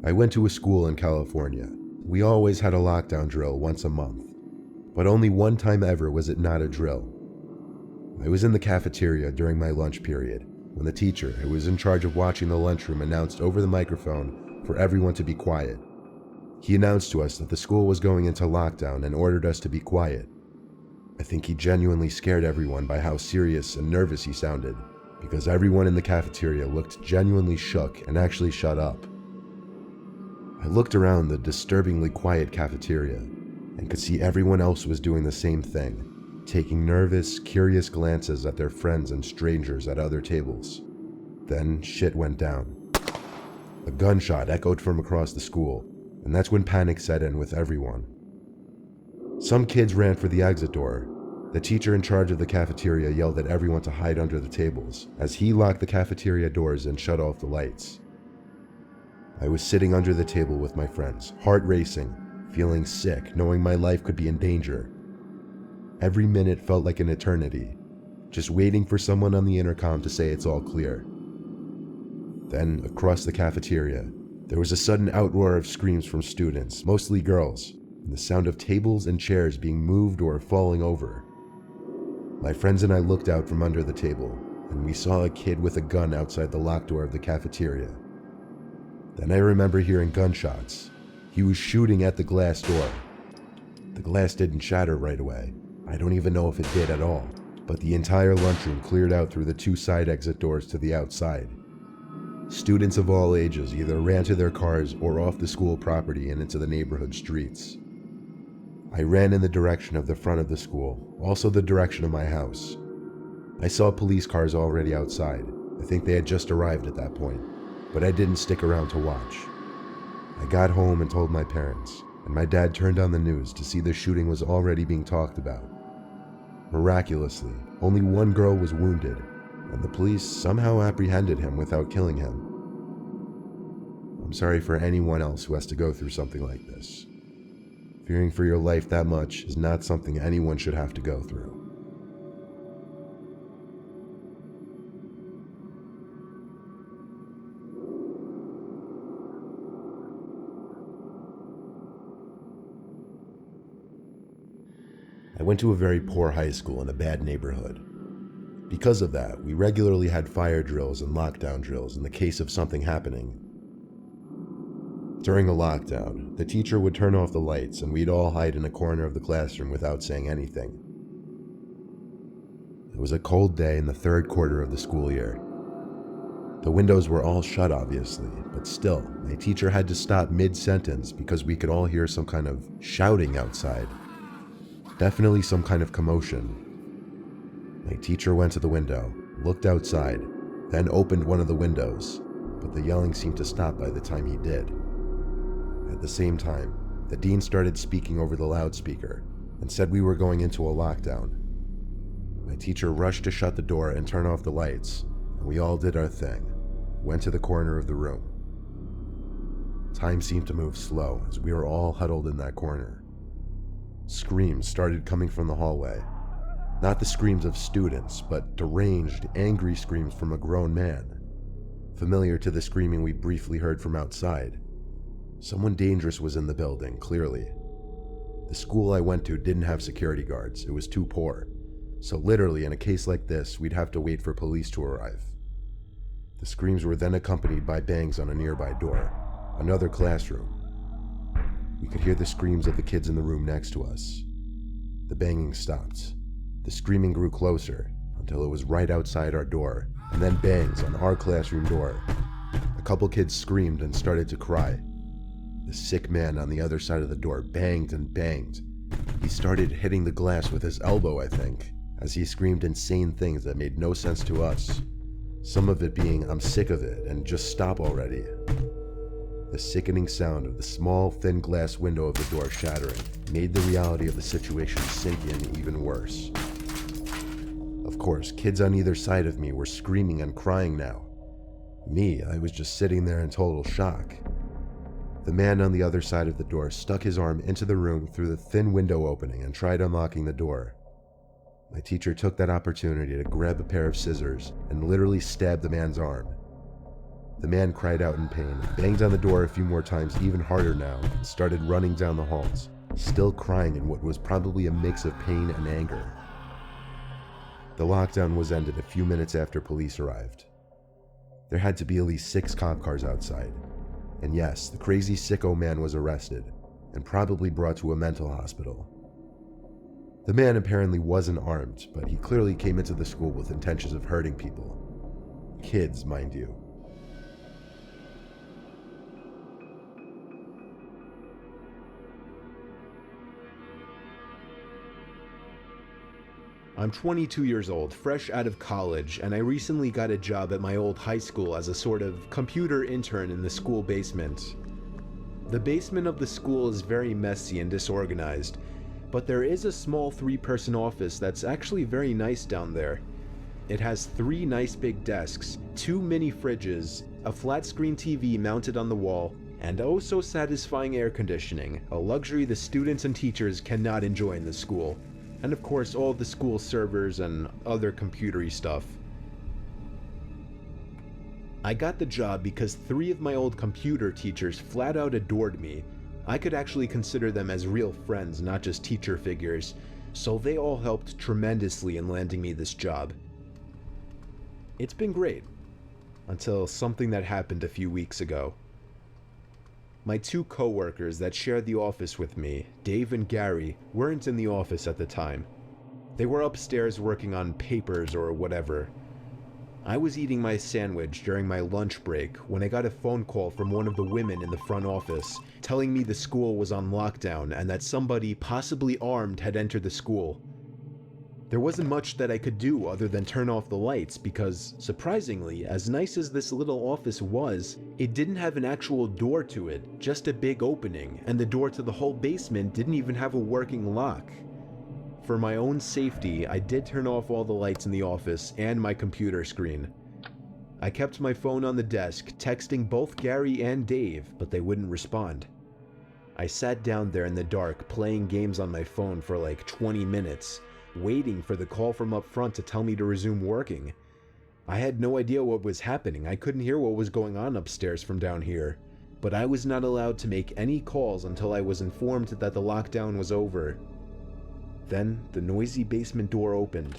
I went to a school in California. We always had a lockdown drill once a month, but only one time ever was it not a drill. I was in the cafeteria during my lunch period when the teacher, who was in charge of watching the lunchroom, announced over the microphone for everyone to be quiet. He announced to us that the school was going into lockdown and ordered us to be quiet. I think he genuinely scared everyone by how serious and nervous he sounded, because everyone in the cafeteria looked genuinely shook and actually shut up. I looked around the disturbingly quiet cafeteria and could see everyone else was doing the same thing, taking nervous, curious glances at their friends and strangers at other tables. Then shit went down. A gunshot echoed from across the school, and that's when panic set in with everyone. Some kids ran for the exit door. The teacher in charge of the cafeteria yelled at everyone to hide under the tables as he locked the cafeteria doors and shut off the lights. I was sitting under the table with my friends, heart racing, feeling sick, knowing my life could be in danger. Every minute felt like an eternity, just waiting for someone on the intercom to say it's all clear. Then, across the cafeteria, there was a sudden outroar of screams from students, mostly girls, and the sound of tables and chairs being moved or falling over. My friends and I looked out from under the table, and we saw a kid with a gun outside the locked door of the cafeteria. Then I remember hearing gunshots. He was shooting at the glass door. The glass didn't shatter right away. I don't even know if it did at all, but the entire lunchroom cleared out through the two side exit doors to the outside. Students of all ages either ran to their cars or off the school property and into the neighborhood streets. I ran in the direction of the front of the school, also the direction of my house. I saw police cars already outside. I think they had just arrived at that point, but I didn't stick around to watch. I got home and told my parents, and my dad turned on the news to see the shooting was already being talked about. Miraculously, only one girl was wounded, and the police somehow apprehended him without killing him. I'm sorry for anyone else who has to go through something like this. Fearing for your life that much is not something anyone should have to go through. I went to a very poor high school in a bad neighborhood. Because of that, we regularly had fire drills and lockdown drills in the case of something happening. During a lockdown, the teacher would turn off the lights and we'd all hide in a corner of the classroom without saying anything. It was a cold day in the third quarter of the school year. The windows were all shut, obviously, but still, my teacher had to stop mid-sentence because we could all hear some kind of shouting outside. Definitely some kind of commotion. My teacher went to the window, looked outside, then opened one of the windows, but the yelling seemed to stop by the time he did. At the same time, the dean started speaking over the loudspeaker and said we were going into a lockdown. My teacher rushed to shut the door and turn off the lights, and we all did our thing, went to the corner of the room. Time seemed to move slow as we were all huddled in that corner. Screams started coming from the hallway. Not the screams of students, but deranged, angry screams from a grown man, familiar to the screaming we briefly heard from outside. Someone dangerous was in the building, clearly. The school I went to didn't have security guards. It was too poor. So literally, in a case like this, we'd have to wait for police to arrive. The screams were then accompanied by bangs on a nearby door, another classroom. We could hear the screams of the kids in the room next to us. The banging stopped. The screaming grew closer until it was right outside our door, and then bangs on our classroom door. A couple kids screamed and started to cry. The sick man on the other side of the door banged and banged. He started hitting the glass with his elbow, I think, as he screamed insane things that made no sense to us. Some of it being, "I'm sick of it," and "just stop already." The sickening sound of the small, thin glass window of the door shattering made the reality of the situation sink in even worse. Of course, kids on either side of me were screaming and crying now. Me, I was just sitting there in total shock. The man on the other side of the door stuck his arm into the room through the thin window opening and tried unlocking the door. My teacher took that opportunity to grab a pair of scissors and literally stab the man's arm. The man cried out in pain, banged on the door a few more times, even harder now, and started running down the halls, still crying in what was probably a mix of pain and anger. The lockdown was ended a few minutes after police arrived. There had to be at least 6 cop cars outside, and yes, the crazy sicko man was arrested and probably brought to a mental hospital. The man apparently wasn't armed, but he clearly came into the school with intentions of hurting people. Kids, mind you. I'm 22 years old, fresh out of college, and I recently got a job at my old high school as a sort of computer intern in the school basement. The basement of the school is very messy and disorganized, but there is a small 3-person office that's actually very nice down there. It has 3 nice big desks, 2 mini fridges, a flat screen TV mounted on the wall, and oh so satisfying air conditioning, a luxury the students and teachers cannot enjoy in the school. And of course all the school servers and other computery stuff. I got the job because 3 of my old computer teachers flat out adored me. I could actually consider them as real friends, not just teacher figures, so they all helped tremendously in landing me this job. It's been great, until something that happened a few weeks ago. My 2 co-workers that shared the office with me, Dave and Gary, weren't in the office at the time. They were upstairs working on papers or whatever. I was eating my sandwich during my lunch break when I got a phone call from one of the women in the front office telling me the school was on lockdown and that somebody, possibly armed, had entered the school. There wasn't much that I could do other than turn off the lights because, surprisingly, as nice as this little office was, it didn't have an actual door to it, just a big opening, and the door to the whole basement didn't even have a working lock. For my own safety, I did turn off all the lights in the office and my computer screen. I kept my phone on the desk, texting both Gary and Dave, but they wouldn't respond. I sat down there in the dark, playing games on my phone for like 20 minutes, waiting for the call from up front to tell me to resume working. I had no idea what was happening. I couldn't hear what was going on upstairs from down here, but I was not allowed to make any calls until I was informed that the lockdown was over. Then the noisy basement door opened.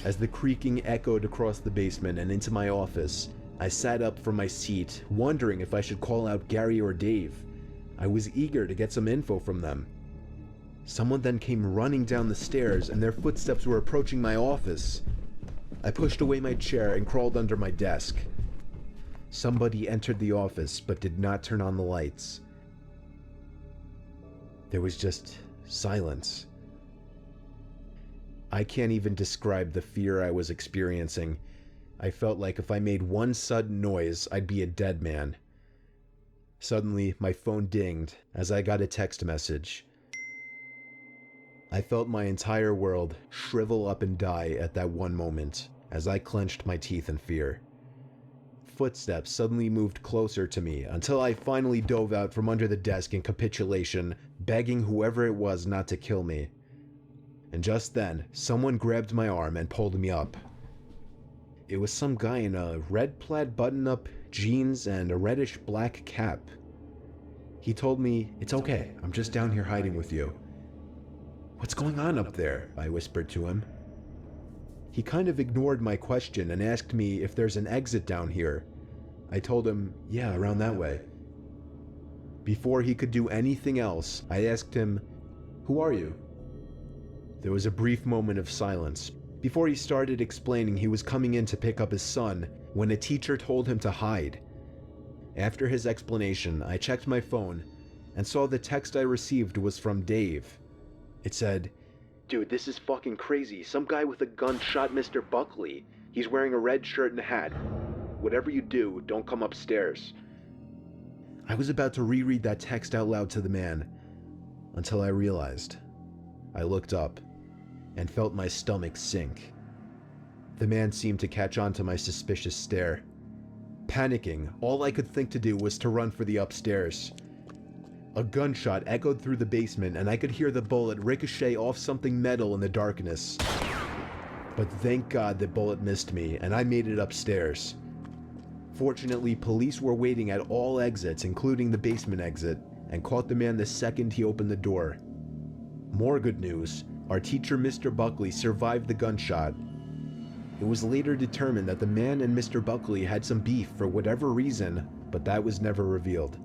As the creaking echoed across the basement and into my office, I sat up from my seat, wondering if I should call out Gary or Dave. I was eager to get some info from them. Someone then came running down the stairs and their footsteps were approaching my office. I pushed away my chair and crawled under my desk. Somebody entered the office but did not turn on the lights. There was just silence. I can't even describe the fear I was experiencing. I felt like if I made one sudden noise, I'd be a dead man. Suddenly, my phone dinged as I got a text message. I felt my entire world shrivel up and die at that one moment as I clenched my teeth in fear. Footsteps suddenly moved closer to me until I finally dove out from under the desk in capitulation, begging whoever it was not to kill me. And just then, someone grabbed my arm and pulled me up. It was some guy in a red plaid button-up, jeans, and a reddish-black cap. He told me, "It's okay, I'm just down here hiding with you." "What's going on up there?" I whispered to him. He kind of ignored my question and asked me if there's an exit down here. I told him, "Yeah, around that way." Before he could do anything else, I asked him, "Who are you?" There was a brief moment of silence before he started explaining he was coming in to pick up his son when a teacher told him to hide. After his explanation, I checked my phone and saw the text I received was from Dave. It said, "Dude, this is fucking crazy. Some guy with a gun shot Mr. Buckley. He's wearing a red shirt and a hat. Whatever you do, don't come upstairs." I was about to reread that text out loud to the man until I realized. I looked up and felt my stomach sink. The man seemed to catch on to my suspicious stare. Panicking, all I could think to do was to run for the upstairs. A gunshot echoed through the basement and I could hear the bullet ricochet off something metal in the darkness. But thank God the bullet missed me and I made it upstairs. Fortunately, police were waiting at all exits, including the basement exit, and caught the man the second he opened the door. More good news, our teacher Mr. Buckley survived the gunshot. It was later determined that the man and Mr. Buckley had some beef for whatever reason, but that was never revealed.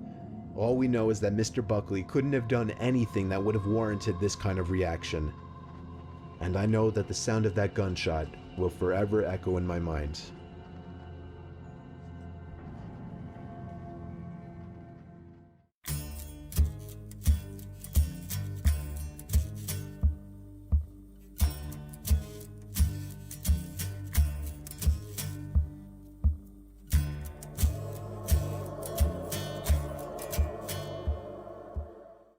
All we know is that Mr. Buckley couldn't have done anything that would have warranted this kind of reaction. And I know that the sound of that gunshot will forever echo in my mind.